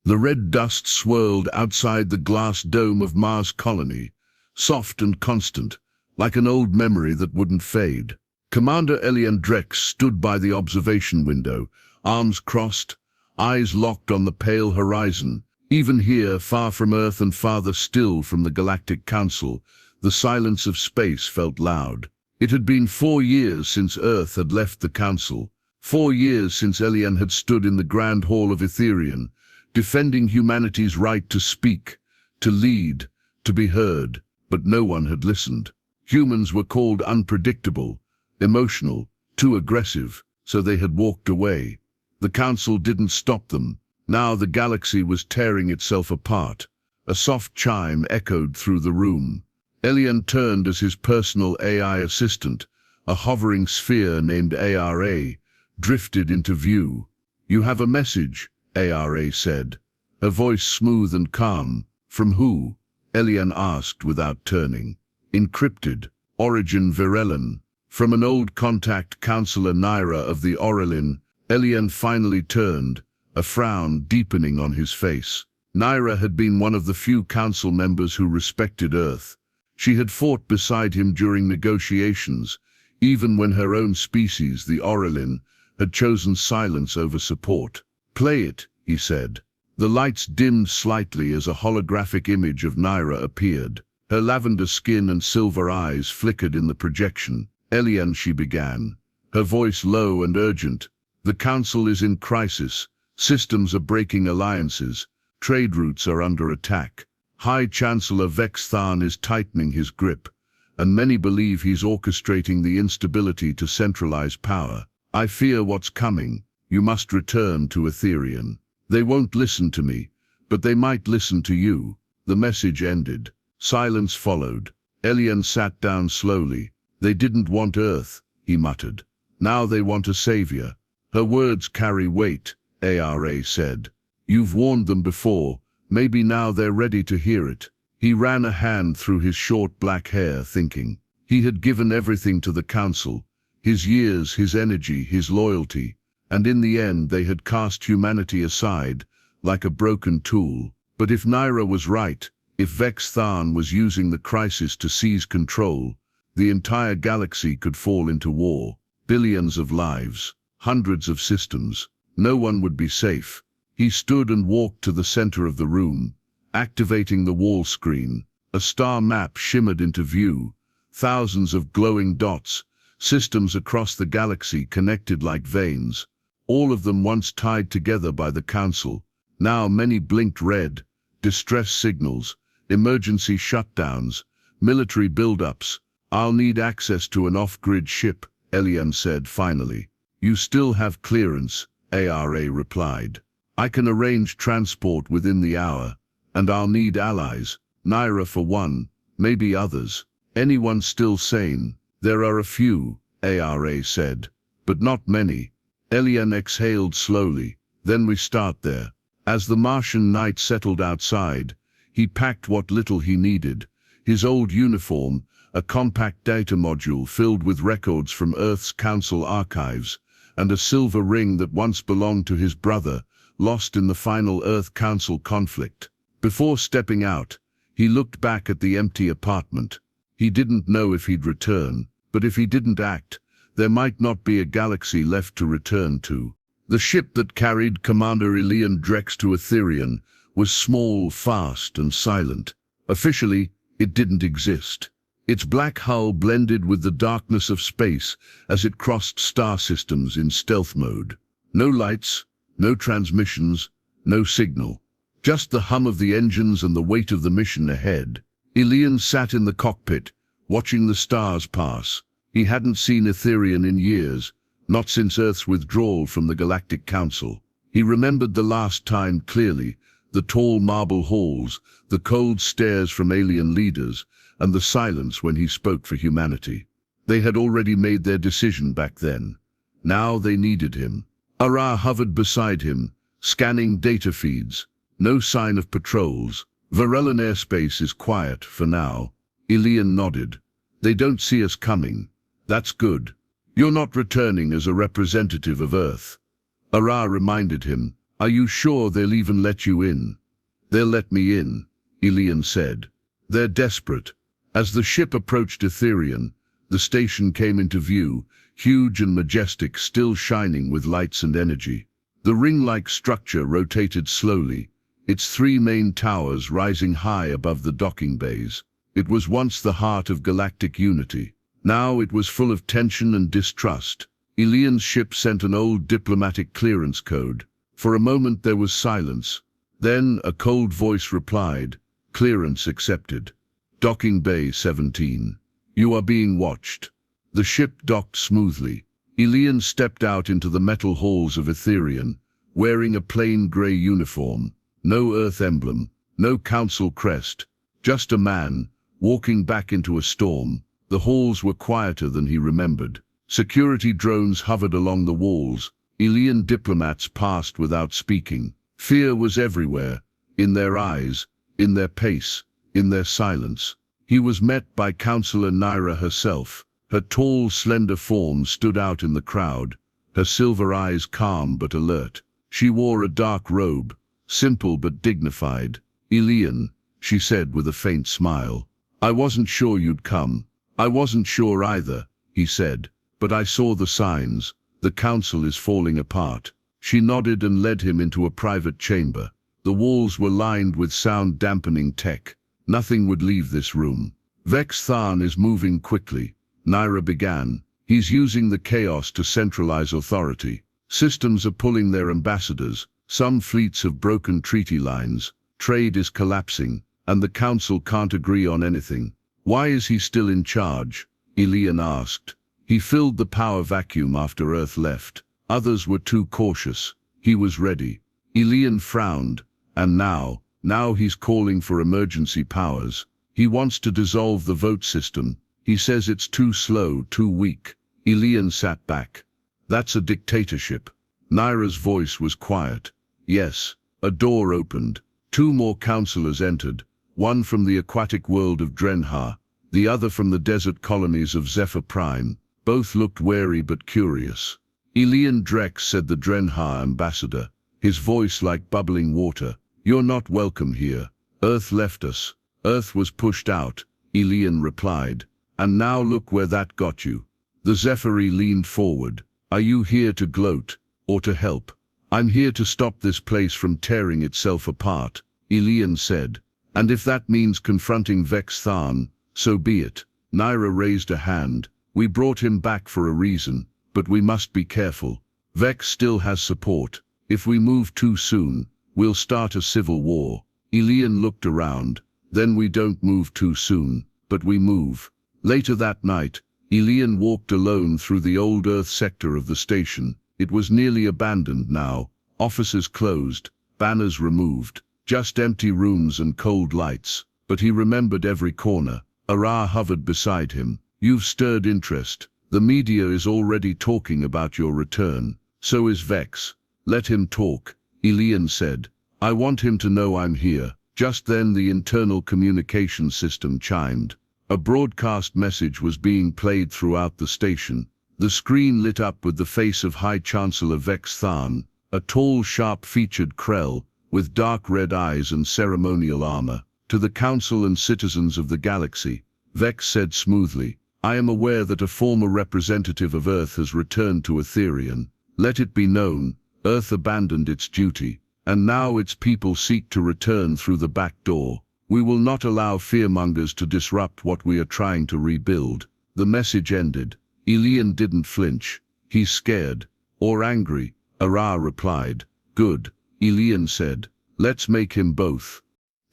The red dust swirled outside the glass dome of Mars colony, soft and constant, like an old memory that wouldn't fade. Commander Elian Drex stood by the observation window, arms crossed, eyes locked on the pale horizon. Even here, far from Earth and farther still from the Galactic Council, the silence of space felt loud. It had been 4 years since Earth had left the Council, 4 years since Elian had stood in the Grand Hall of Etherian, defending humanity's right to speak, to lead, to be heard, but no one had listened. Humans were called unpredictable, emotional, too aggressive, so they had walked away. The Council didn't stop them. Now the galaxy was tearing itself apart. A soft chime echoed through the room. Elian turned as his personal AI assistant, a hovering sphere named ARA, drifted into view. "You have a message," ARA said, her voice smooth and calm. "From who?" Elian asked without turning. "Encrypted. Origin Virelin." From an old contact, Counselor Naira of the Aurelin. Elian finally turned, a frown deepening on his face. Naira had been one of the few council members who respected Earth. She had fought beside him during negotiations, even when her own species, the Aurelin, had chosen silence over support. "Play it," he said. The lights dimmed slightly as a holographic image of Naira appeared. Her lavender skin and silver eyes flickered in the projection. "Elian," she began, her voice low and urgent. "The Council is in crisis. Systems are breaking alliances. Trade routes are under attack. High Chancellor Vex Tharn is tightening his grip, and many believe he's orchestrating the instability to centralize power. I fear what's coming. You must return to Etherian. They won't listen to me, but they might listen to you." The message ended. Silence followed. Elian sat down slowly. "They didn't want Earth," he muttered. "Now they want a savior." "Her words carry weight," ARA said. "You've warned them before. Maybe now they're ready to hear it." He ran a hand through his short black hair, thinking. He had given everything to the Council, his years, his energy, his loyalty, and in the end they had cast humanity aside, like a broken tool. But if Naira was right, if Vex Tharn was using the crisis to seize control, the entire galaxy could fall into war. Billions of lives, hundreds of systems. No one would be safe. He stood and walked to the center of the room, activating the wall screen. A star map shimmered into view. Thousands of glowing dots, systems across the galaxy connected like veins. All of them once tied together by the Council. Now many blinked red. Distress signals, emergency shutdowns, military buildups. "I'll need access to an off-grid ship," Elian said finally. "You still have clearance," ARA replied. "I can arrange transport within the hour, and I'll need allies. Naira for one, maybe others. Anyone still sane?" "There are a few," ARA said, "but not many." Elian exhaled slowly. "Then we start there." As the Martian night settled outside, he packed what little he needed. His old uniform, a compact data module filled with records from Earth's Council archives, and a silver ring that once belonged to his brother, lost in the final Earth Council conflict. Before stepping out, he looked back at the empty apartment. He didn't know if he'd return, but if he didn't act, there might not be a galaxy left to return to. The ship that carried Commander Elian Drex to Etherian was small, fast, and silent. Officially, it didn't exist. Its black hull blended with the darkness of space as it crossed star systems in stealth mode. No lights, no transmissions, no signal. Just the hum of the engines and the weight of the mission ahead. Elian sat in the cockpit, watching the stars pass. He hadn't seen Etherian in years, not since Earth's withdrawal from the Galactic Council. He remembered the last time clearly, the tall marble halls, the cold stares from alien leaders, and the silence when he spoke for humanity. They had already made their decision back then. Now they needed him. Ara hovered beside him, scanning data feeds. No sign of patrols. Virelin airspace is quiet for now. Elian nodded. "They don't see us coming. That's good. You're not returning as a representative of Earth." Ara reminded him, Are you sure they'll even let you in? They'll let me in, Elian said. They're desperate. As the ship approached Etherian, the station came into view, huge and majestic, still shining with lights and energy. The ring-like structure rotated slowly, its three main towers rising high above the docking bays. It was once the heart of galactic unity. Now it was full of tension and distrust. Elian's ship sent an old diplomatic clearance code. For a moment there was silence. Then a cold voice replied, "Clearance accepted. Docking Bay 17. You are being watched." The ship docked smoothly. Elian stepped out into the metal halls of Etherian, wearing a plain grey uniform. No Earth emblem, no council crest, just a man, walking back into a storm. The halls were quieter than he remembered. Security drones hovered along the walls. Elian diplomats passed without speaking. Fear was everywhere, in their eyes, in their pace, in their silence. He was met by Councillor Naira herself. Her tall, slender form stood out in the crowd, her silver eyes calm but alert. She wore a dark robe, simple but dignified. "Elian," she said with a faint smile. "I wasn't sure you'd come." "I wasn't sure either," he said, "but I saw the signs. The council is falling apart." She nodded and led him into a private chamber. The walls were lined with sound-dampening tech. Nothing would leave this room. "Vex Tharn is moving quickly," Naira began. "He's using the chaos to centralize authority. Systems are pulling their ambassadors. Some fleets have broken treaty lines. Trade is collapsing, and the council can't agree on anything." "Why is he still in charge?" Elian asked. "He filled the power vacuum after Earth left. Others were too cautious. He was ready." Elian frowned. "And now he's calling for emergency powers. He wants to dissolve the vote system. He says it's too slow, too weak." Elian sat back. "That's a dictatorship." Naira's voice was quiet. "Yes." A door opened. Two more councillors entered, one from the aquatic world of Drenha, the other from the desert colonies of Zephyr Prime. Both looked wary but curious. "Elian Drex," said the Drenha ambassador, his voice like bubbling water. "You're not welcome here. Earth left us. Earth was pushed out," Elian replied. "And now look where that got you." The Zephyri leaned forward. "Are you here to gloat, or to help?" "I'm here to stop this place from tearing itself apart," Elian said. "And if that means confronting Vex Tharn, so be it." Naira raised a hand. "We brought him back for a reason, but we must be careful. Vex still has support. If we move too soon, we'll start a civil war." Elian looked around. "Then we don't move too soon, but we move." Later that night, Elian walked alone through the old Earth sector of the station. It was nearly abandoned now, offices closed, banners removed, just empty rooms and cold lights. But he remembered every corner. Ara hovered beside him. "You've stirred interest. The media is already talking about your return. So is Vex. Let him talk," Elian said. "I want him to know I'm here." Just then the internal communication system chimed. A broadcast message was being played throughout the station. The screen lit up with the face of High Chancellor Vex Tharn, a tall, sharp-featured Krell, with dark red eyes and ceremonial armor. "To the Council and citizens of the galaxy," Vex said smoothly, "I am aware that a former representative of Earth has returned to Etherian. Let it be known, Earth abandoned its duty, and now its people seek to return through the back door. We will not allow fearmongers to disrupt what we are trying to rebuild." The message ended. Elian didn't flinch. "He's scared. Or angry," Ara replied. "Good," Elian said. "Let's make him both."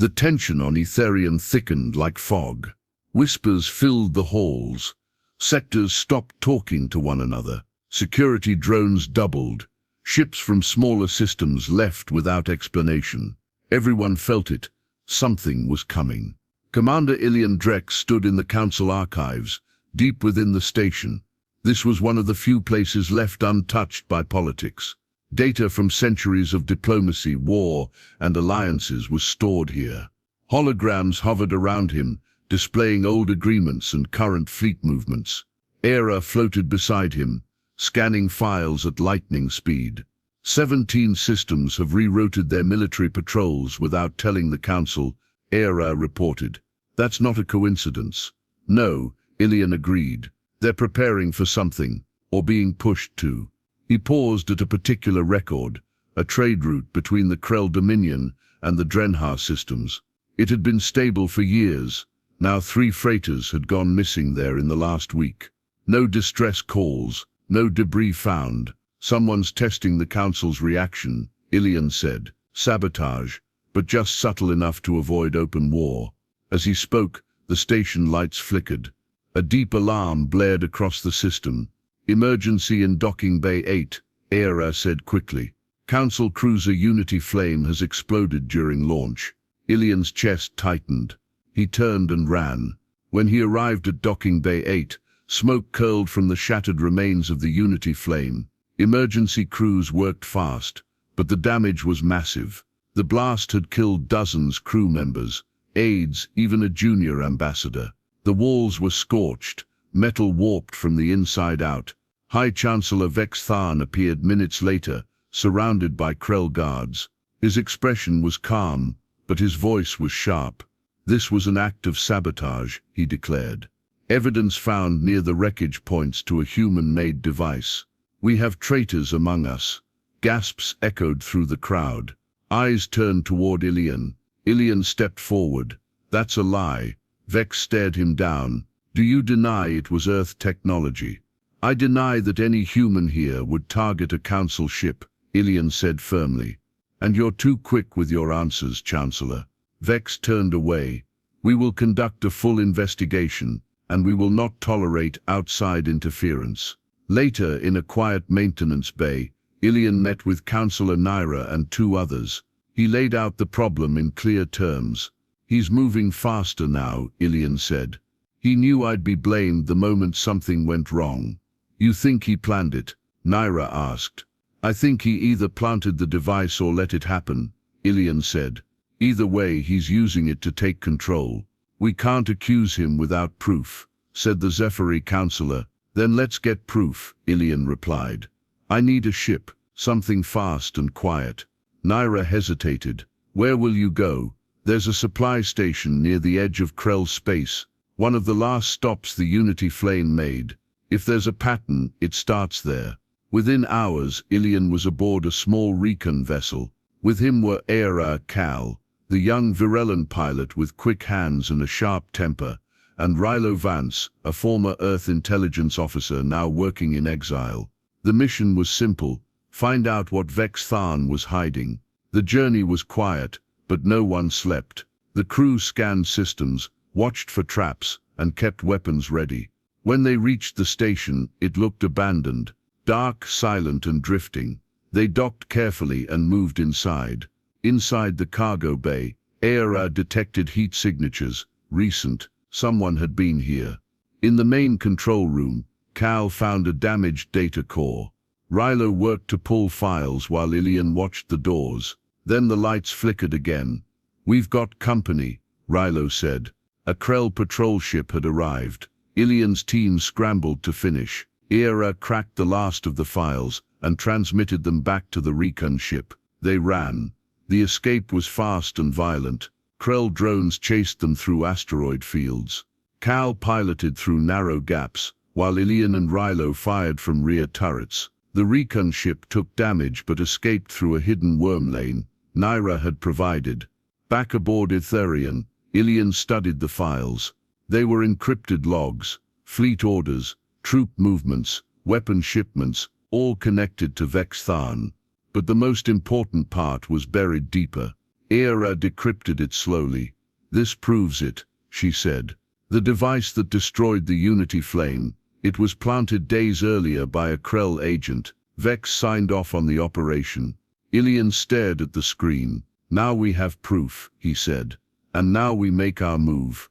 The tension on Etherian thickened like fog. Whispers filled the halls. Sectors stopped talking to one another. Security drones doubled. Ships from smaller systems left without explanation. Everyone felt it. Something was coming. Commander Elian Drex stood in the council archives, deep within the station. This was one of the few places left untouched by politics. Data from centuries of diplomacy, war, and alliances was stored here. Holograms hovered around him, displaying old agreements and current fleet movements. Era floated beside him, scanning files at lightning speed. 17 systems have rerouted their military patrols without telling the Council, Era reported. That's not a coincidence. No, Ilian agreed. They're preparing for something, or being pushed to. He paused at a particular record, a trade route between the Krell Dominion and the Drenhar systems. It had been stable for years. Now 3 freighters had gone missing there in the last week. No distress calls, no debris found. Someone's testing the Council's reaction, Ilian said. Sabotage, but just subtle enough to avoid open war. As he spoke, the station lights flickered. A deep alarm blared across the system. Emergency in Docking Bay 8, Era said quickly. Council cruiser Unity Flame has exploded during launch. Ilian's chest tightened. He turned and ran. When he arrived at Docking Bay 8, smoke curled from the shattered remains of the Unity Flame. Emergency crews worked fast, but the damage was massive. The blast had killed dozens crew members, aides, even a junior ambassador. The walls were scorched, metal warped from the inside out. High Chancellor Vex Tharn appeared minutes later, surrounded by Krell guards. His expression was calm, but his voice was sharp. This was an act of sabotage, he declared. Evidence found near the wreckage points to a human-made device. We have traitors among us. Gasps echoed through the crowd. Eyes turned toward Ilian. Ilian stepped forward. That's a lie. Vex stared him down. Do you deny it was Earth technology? I deny that any human here would target a Council ship, Ilian said firmly. And you're too quick with your answers, Chancellor. Vex turned away. We will conduct a full investigation, and we will not tolerate outside interference. Later, in a quiet maintenance bay, Ilian met with Councillor Naira and 2 others. He laid out the problem in clear terms. He's moving faster now, Ilian said. He knew I'd be blamed the moment something went wrong. You think he planned it? Naira asked. I think he either planted the device or let it happen, Ilian said. Either way, he's using it to take control. We can't accuse him without proof, said the Zephyri Councillor. Then let's get proof, Ilian replied. I need a ship, something fast and quiet. Naira hesitated. Where will you go? There's a supply station near the edge of Krell space, one of the last stops the Unity Flame made. If there's a pattern, it starts there. Within hours, Ilian was aboard a small recon vessel. With him were Era Cal, the young Virellan pilot with quick hands and a sharp temper, and Rilo Vance, a former Earth intelligence officer now working in exile. The mission was simple: find out what Vex Tharn was hiding. The journey was quiet, but no one slept. The crew scanned systems, watched for traps, and kept weapons ready. When they reached the station, it looked abandoned, dark, silent, and drifting. They docked carefully and moved inside. Inside the cargo bay, Era detected heat signatures, recent. Someone had been here. In the main control room, Cal found a damaged data core. Rilo worked to pull files while Ilian watched the doors. Then the lights flickered again. We've got company, Rilo said. A Krell patrol ship had arrived. Ilian's team scrambled to finish. Era cracked the last of the files and transmitted them back to the recon ship. They ran. The escape was fast and violent. Krell drones chased them through asteroid fields. Cal piloted through narrow gaps, while Ilian and Rilo fired from rear turrets. The recon ship took damage but escaped through a hidden worm lane Naira had provided. Back aboard Itherian, Ilian studied the files. They were encrypted logs, fleet orders, troop movements, weapon shipments, all connected to Vex Tharn. But the most important part was buried deeper. Era decrypted it slowly. This proves it, she said. The device that destroyed the Unity Flame, it was planted days earlier by a Krell agent. Vex signed off on the operation. Ilian stared at the screen. Now we have proof, he said. And now we make our move.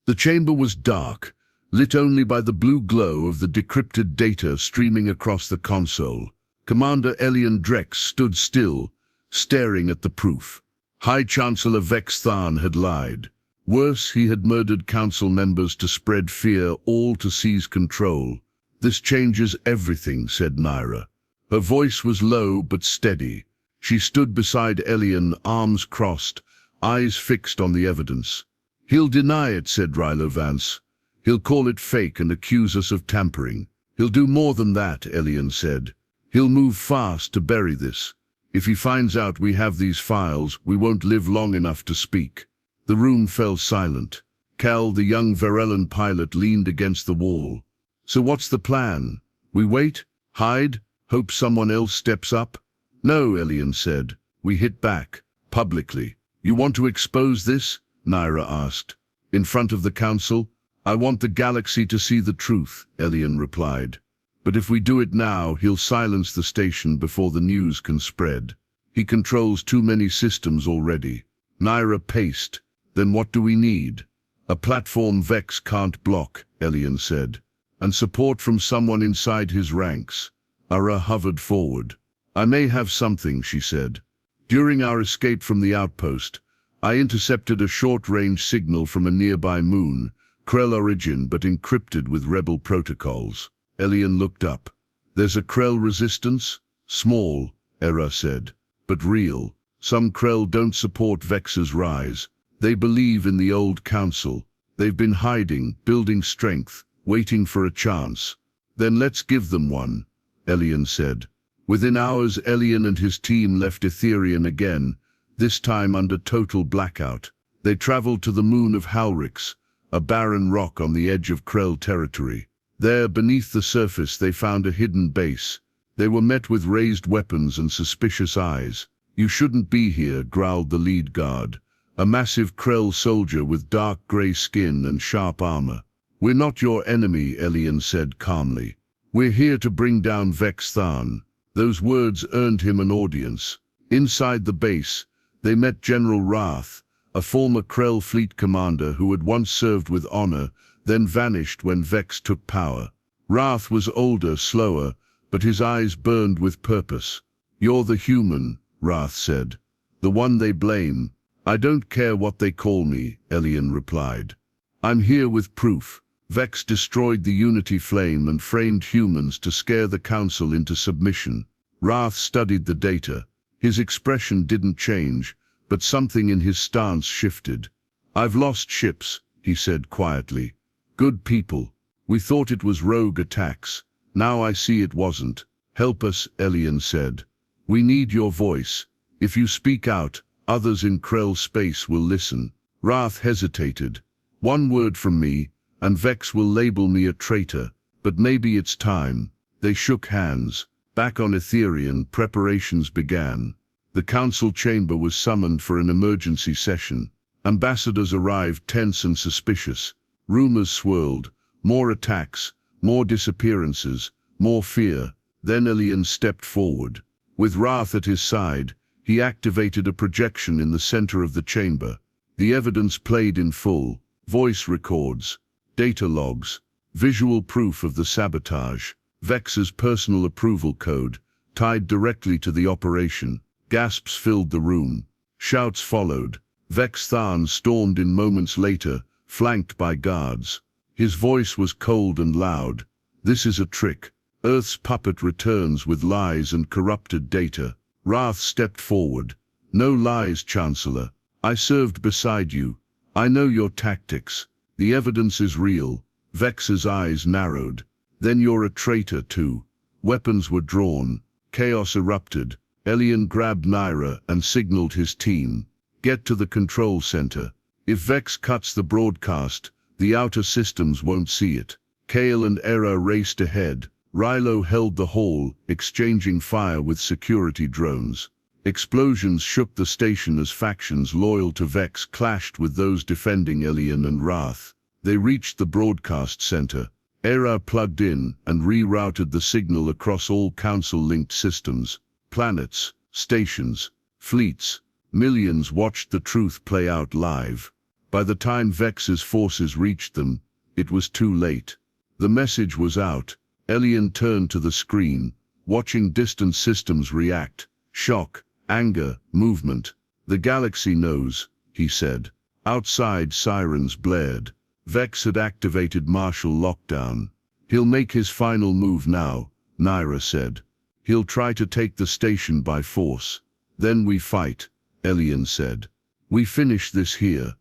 The chamber was dark, lit only by the blue glow of the decrypted data streaming across the console. Commander Elian Drex stood still, staring at the proof. High Chancellor Vex Tharn had lied. Worse, he had murdered council members to spread fear, all to seize control. This changes everything, said Naira. Her voice was low but steady. She stood beside Elian, arms crossed, eyes fixed on the evidence. "He'll deny it," said Rilo Vance. "He'll call it fake and accuse us of tampering." "He'll do more than that," Elian said. "He'll move fast to bury this. If he finds out we have these files, we won't live long enough to speak." The room fell silent. Cal, the young Varellan pilot, leaned against the wall. "So what's the plan? We wait? Hide? Hope someone else steps up?" "No," Elian said. "We hit back. Publicly." "You want to expose this?" Naira asked. "In front of the council?" "I want the galaxy to see the truth," Elian replied. "But if we do it now, he'll silence the station before the news can spread. He controls too many systems already." Naira paced. "Then what do we need?" "A platform Vex can't block," Elian said. "And support from someone inside his ranks." Ara hovered forward. "I may have something," she said. "During our escape from the outpost, I intercepted a short-range signal from a nearby moon, Krell origin but encrypted with rebel protocols." Elian looked up. "There's a Krell resistance?" "Small," Era said, "but real. Some Krell don't support Vex's rise. They believe in the old council. They've been hiding, building strength, waiting for a chance." "Then let's give them one," Elian said. Within hours, Elian and his team left Etherian again, this time under total blackout. They traveled to the moon of Halrix, a barren rock on the edge of Krell territory. There, beneath the surface, they found a hidden base. They were met with raised weapons and suspicious eyes. "You shouldn't be here," growled the lead guard, a massive Krell soldier with dark grey skin and sharp armor. "We're not your enemy," Elian said calmly. "We're here to bring down Vex Tharn." Those words earned him an audience. Inside the base, they met General Wrath, a former Krell fleet commander who had once served with honor, then vanished when Vex took power. Wrath was older, slower, but his eyes burned with purpose. "You're the human," Wrath said. "The one they blame." "I don't care what they call me," Elian replied. "I'm here with proof. Vex destroyed the Unity Flame and framed humans to scare the Council into submission." Wrath studied the data. His expression didn't change, but something in his stance shifted. "I've lost ships," he said quietly. "Good people. We thought it was rogue attacks. Now I see it wasn't. Help us," Elian said. "We need your voice. If you speak out, others in Krell space will listen." Wrath hesitated. "One word from me, and Vex will label me a traitor, but maybe it's time." They shook hands. Back on Etherian, preparations began. The council chamber was summoned for an emergency session. Ambassadors arrived tense and suspicious. Rumors swirled. More attacks, more disappearances, more fear. Then Elian stepped forward. With Wrath at his side, he activated a projection in the center of the chamber. The evidence played in full. Voice records, data logs, visual proof of the sabotage. Vex's personal approval code, tied directly to the operation. Gasps filled the room. Shouts followed. Vex Tharn stormed in moments later, flanked by guards. His voice was cold and loud. "This is a trick. Earth's puppet returns with lies and corrupted data." Wrath stepped forward. "No lies, Chancellor. I served beside you. I know your tactics. The evidence is real." Vex's eyes narrowed. "Then you're a traitor too." Weapons were drawn. Chaos erupted. Elian grabbed Naira and signaled his team. "Get to the control center. If Vex cuts the broadcast, the outer systems won't see it." Kale and Era raced ahead. Rilo held the hall, exchanging fire with security drones. Explosions shook the station as factions loyal to Vex clashed with those defending Elian and Wrath. They reached the broadcast center. Era plugged in and rerouted the signal across all council-linked systems. Planets, stations, fleets. Millions watched the truth play out live. By the time Vex's forces reached them, it was too late. The message was out. Elian turned to the screen, watching distant systems react. Shock, anger, movement. "The galaxy knows," he said. Outside, sirens blared. Vex had activated martial lockdown. "He'll make his final move now," Naira said. He'll try to take the station by force. Then we fight, Elian said. We finish this here.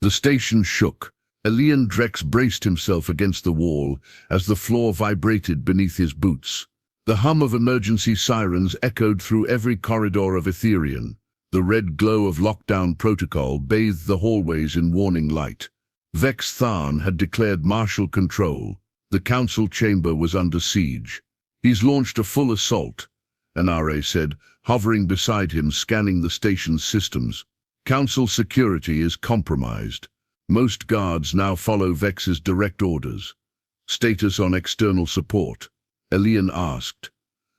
The station shook. Elian Drex braced himself against the wall as the floor vibrated beneath his boots. The hum of emergency sirens echoed through every corridor of Etherian. The red glow of lockdown protocol bathed the hallways in warning light. Vex Tharn had declared martial control. The council chamber was under siege. He's launched a full assault, Anare said, hovering beside him, scanning the station's systems. Council security is compromised. Most guards now follow Vex's direct orders. Status on external support? Elian asked.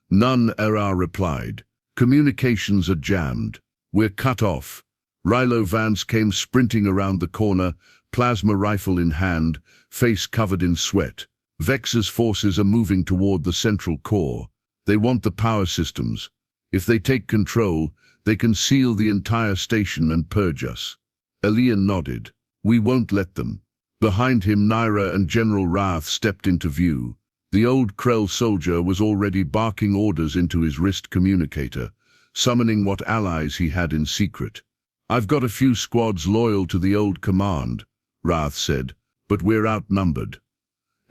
None, Era replied. Communications are jammed. We're cut off. Rilo Vance came sprinting around the corner, plasma rifle in hand, face covered in sweat. Vex's forces are moving toward the central core. They want the power systems. If they take control, they can seal the entire station and purge us. Elian nodded. We won't let them. Behind him, Naira and General Wrath stepped into view. The old Krell soldier was already barking orders into his wrist communicator, summoning what allies he had in secret. I've got a few squads loyal to the old command, Wrath said, but we're outnumbered.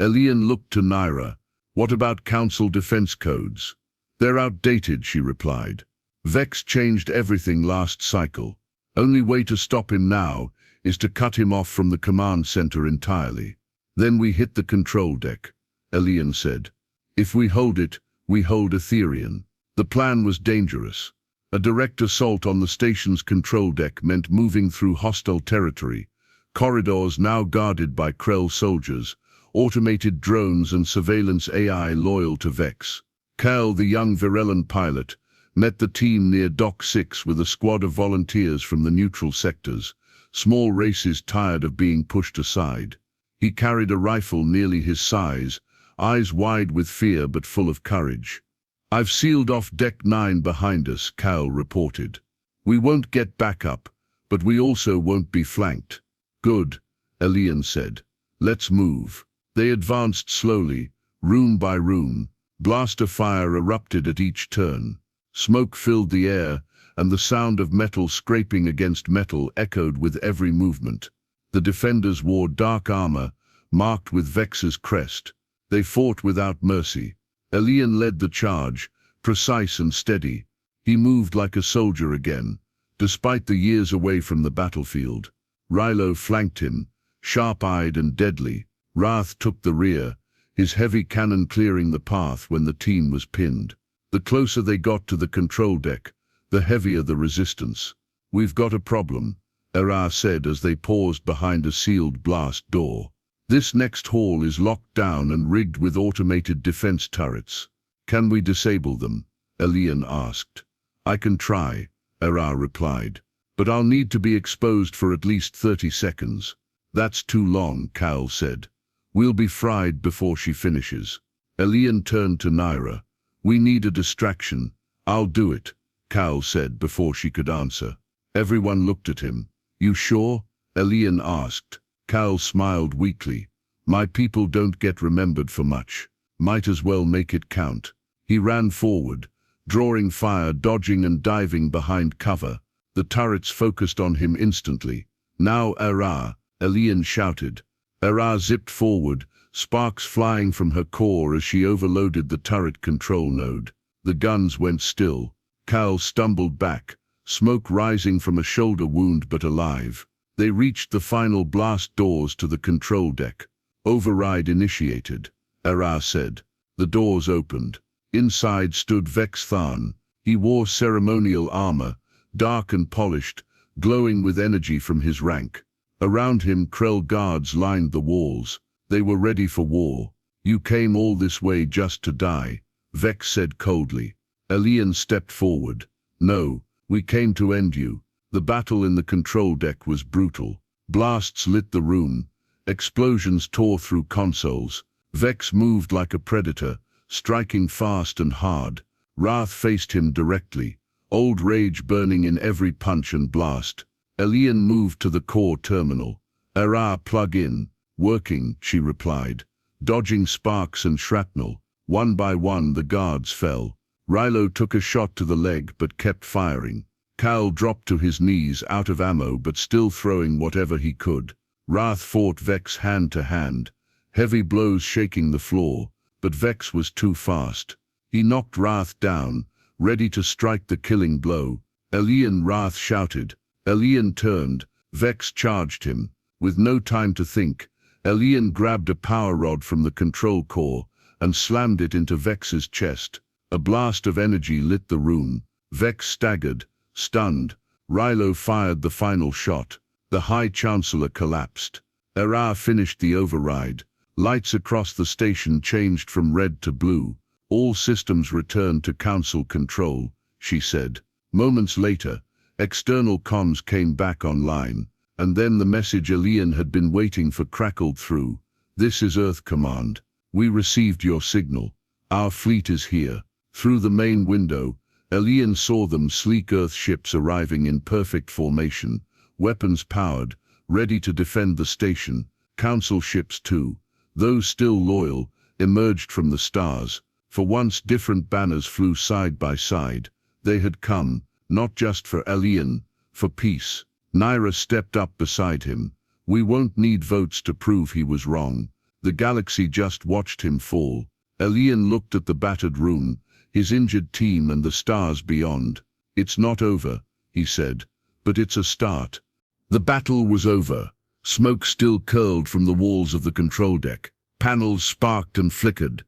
Elian looked to Naira. What about council defense codes? They're outdated, she replied. Vex changed everything last cycle. Only way to stop him now is to cut him off from the command center entirely. Then we hit the control deck, Elian said. If we hold it, we hold Etherian. The plan was dangerous. A direct assault on the station's control deck meant moving through hostile territory, corridors now guarded by Krell soldiers, automated drones and surveillance AI loyal to Vex. Cal, the young Virellan pilot, met the team near Dock 6 with a squad of volunteers from the neutral sectors, small races tired of being pushed aside. He carried a rifle nearly his size, eyes wide with fear but full of courage. I've sealed off Deck 9 behind us, Cal reported. We won't get backup, but we also won't be flanked. Good, Elian said. Let's move. They advanced slowly, room by room. Blaster fire erupted at each turn. Smoke filled the air, and the sound of metal scraping against metal echoed with every movement. The defenders wore dark armor, marked with Vex's crest. They fought without mercy. Elian led the charge, precise and steady. He moved like a soldier again, despite the years away from the battlefield. Rilo flanked him, sharp-eyed and deadly. Wrath took the rear, his heavy cannon clearing the path when the team was pinned. The closer they got to the control deck, the heavier the resistance. We've got a problem, Era said as they paused behind a sealed blast door. This next hall is locked down and rigged with automated defense turrets. Can we disable them? Elian asked. I can try, Era replied, but I'll need to be exposed for at least 30 seconds. That's too long, Cal said. We'll be fried before she finishes. Elian turned to Naira. We need a distraction. I'll do it, Cal said before she could answer. Everyone looked at him. You sure? Elian asked. Cal smiled weakly. My people don't get remembered for much. Might as well make it count. He ran forward, drawing fire, dodging and diving behind cover. The turrets focused on him instantly. Now Era, Elian shouted. Era zipped forward, sparks flying from her core as she overloaded the turret control node. The guns went still. Cal stumbled back, smoke rising from a shoulder wound but alive. They reached the final blast doors to the control deck. Override initiated, Era said. The doors opened. Inside stood Vex Tharn. He wore ceremonial armor, dark and polished, glowing with energy from his rank. Around him, Krell guards lined the walls. They were ready for war. You came all this way just to die, Vex said coldly. Elian stepped forward. No, we came to end you. The battle in the control deck was brutal. Blasts lit the room. Explosions tore through consoles. Vex moved like a predator, striking fast and hard. Wrath faced him directly, old rage burning in every punch and blast. Elian moved to the core terminal. Era, plug in. Working, she replied. Dodging sparks and shrapnel. One by one the guards fell. Rilo took a shot to the leg but kept firing. Cal dropped to his knees out of ammo but still throwing whatever he could. Wrath fought Vex hand to hand, heavy blows shaking the floor, but Vex was too fast. He knocked Wrath down, ready to strike the killing blow. Elian, Wrath shouted. Elian turned. Vex charged him. With no time to think, Elian grabbed a power rod from the control core and slammed it into Vex's chest. A blast of energy lit the room. Vex staggered, stunned. Rilo fired the final shot. The High Chancellor collapsed. Era finished the override. Lights across the station changed from red to blue. All systems returned to Council control, she said. Moments later, external comms came back online, and then the message Elian had been waiting for crackled through. This is Earth Command. We received your signal. Our fleet is here. Through the main window, Elian saw them, sleek Earth ships arriving in perfect formation, weapons powered, ready to defend the station. Council ships too, those still loyal, emerged from the stars. For once different banners flew side by side. They had come, not just for Elian, for peace. Naira stepped up beside him. We won't need votes to prove he was wrong. The galaxy just watched him fall. Elian looked at the battered room, his injured team and the stars beyond. It's not over, he said, but it's a start. The battle was over. Smoke still curled from the walls of the control deck. Panels sparked and flickered.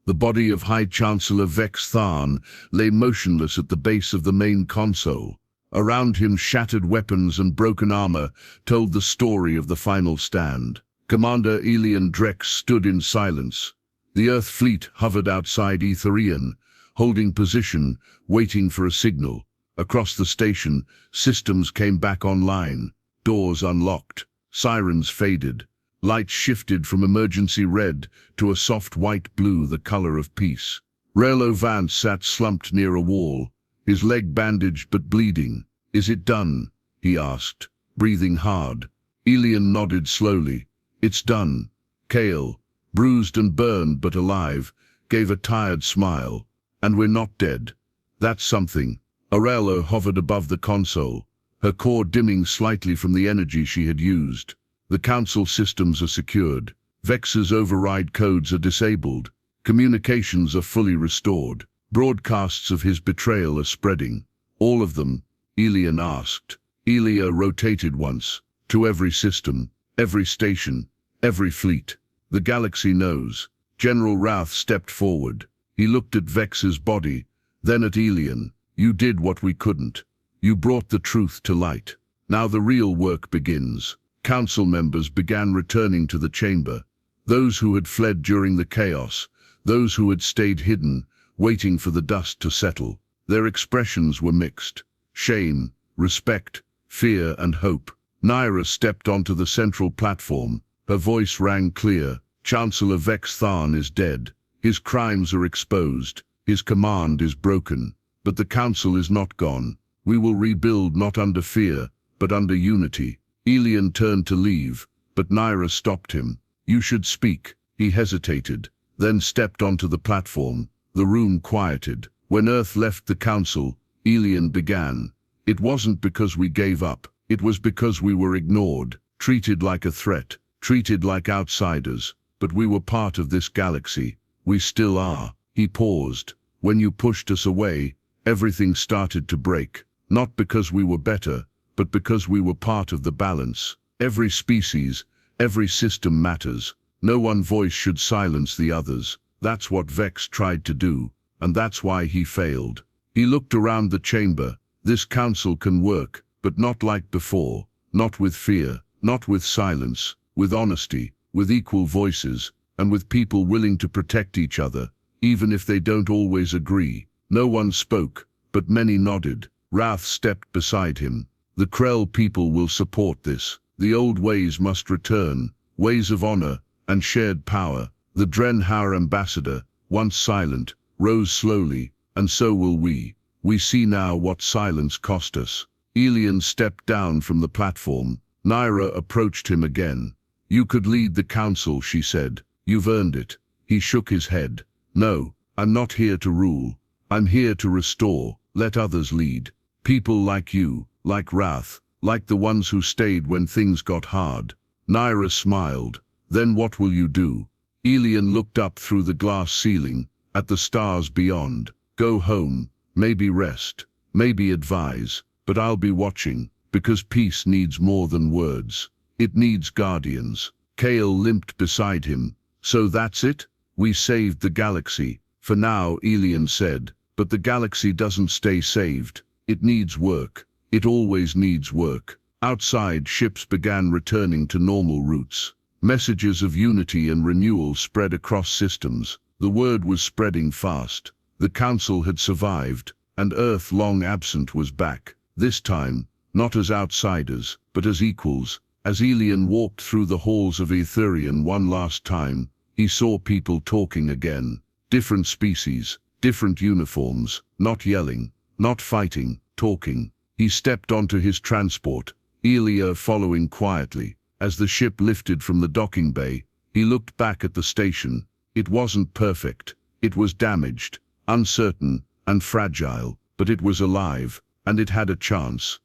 The body of High Chancellor Vex Tharn lay motionless at the base of the main console. Around him, shattered weapons and broken armor told the story of the final stand. Commander Elian Drex stood in silence. The Earth fleet hovered outside Etherian, holding position, waiting for a signal. Across the station, systems came back online. Doors unlocked. Sirens faded. Light shifted from emergency red to a soft white blue, the color of peace. Relo Vance sat slumped near a wall, his leg bandaged but bleeding. Is it done? He asked, breathing hard. Elian nodded slowly. It's done. Kale, bruised and burned but alive, gave a tired smile. And we're not dead. That's something. Aurelio hovered above the console, her core dimming slightly from the energy she had used. The Council systems are secured. Vex's override codes are disabled. Communications are fully restored. Broadcasts of his betrayal are spreading. All of them? Elian asked. Elia rotated once. To every system, every station, every fleet. The galaxy knows. General Wrath stepped forward. He looked at Vex's body, then at Elian. You did what we couldn't. You brought the truth to light. Now the real work begins. Council members began returning to the chamber. Those who had fled during the chaos, those who had stayed hidden, waiting for the dust to settle. Their expressions were mixed. Shame, respect, fear and hope. Naira stepped onto the central platform. Her voice rang clear. Chancellor Vex Tharn is dead. His crimes are exposed. His command is broken. But the Council is not gone. We will rebuild not under fear, but under unity. Elian turned to leave, but Naira stopped him. You should speak. He hesitated, then stepped onto the platform. The room quieted. When Earth left the Council, Elian began. It wasn't because we gave up. It was because we were ignored, treated like a threat, treated like outsiders. But we were part of this galaxy. We still are. He paused. When you pushed us away, everything started to break. Not because we were better, but because we were part of the balance. Every species, every system matters. No one voice should silence the others. That's what Vex tried to do, and that's why he failed. He looked around the chamber. This council can work, but not like before. Not with fear, not with silence, with honesty, with equal voices, and with people willing to protect each other, even if they don't always agree. No one spoke, but many nodded. Wrath stepped beside him. The Krell people will support this. The old ways must return, ways of honor and shared power. The Drenhauer ambassador, once silent, rose slowly, and so will we. We see now what silence cost us. Elian stepped down from the platform. Naira approached him again. You could lead the council, she said. You've earned it. He shook his head. No, I'm not here to rule. I'm here to restore, let others lead. People like you, like Wrath, like the ones who stayed when things got hard. Naira smiled. Then what will you do? Elian looked up through the glass ceiling, at the stars beyond. Go home, maybe rest, maybe advise, but I'll be watching, because peace needs more than words. It needs guardians. Kale limped beside him. So that's it? We saved the galaxy. For now, Elian said, but the galaxy doesn't stay saved. It needs work. It always needs work. Outside, ships began returning to normal routes. Messages of unity and renewal spread across systems. The word was spreading fast. The Council had survived, and Earth, long absent, was back. This time, not as outsiders, but as equals. As Elian walked through the halls of Etherian one last time, he saw people talking again. Different species, different uniforms, not yelling, not fighting, talking. He stepped onto his transport, Elia following quietly. As the ship lifted from the docking bay, he looked back at the station. It wasn't perfect. It was damaged, uncertain, and fragile, but it was alive, and it had a chance.